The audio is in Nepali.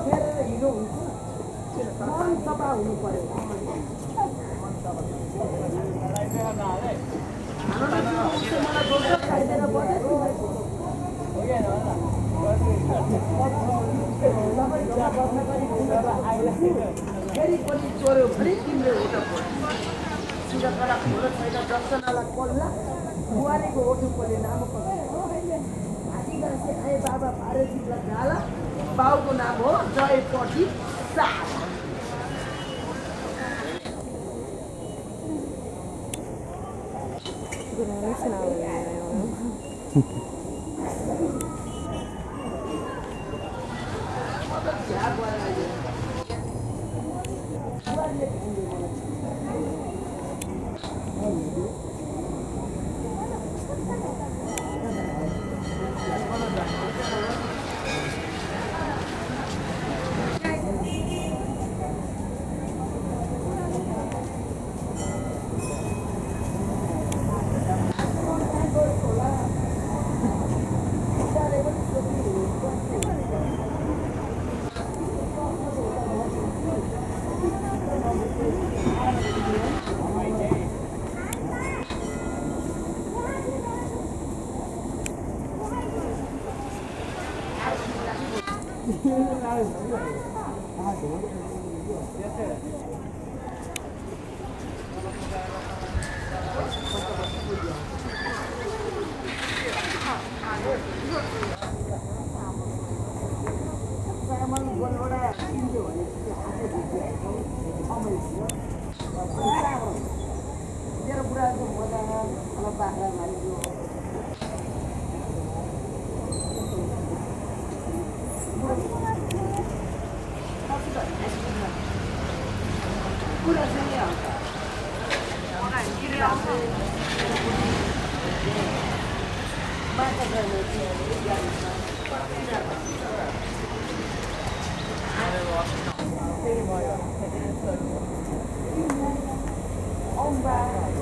फेरेर हिँड्नु हुन्छ मन सफा हुनु पर्यो मलाई दोस्रो खाइदिएर फेरि पनि चोर्यो भने तिमीले उता सिंहकला खोलो छैन 10 जनालाई कोल्ला बुहारीको ओठो कोले नाम आदिवासी आए बाबा भारतीलाई गाला बाउको नाम हो जयपटी शाह ông bà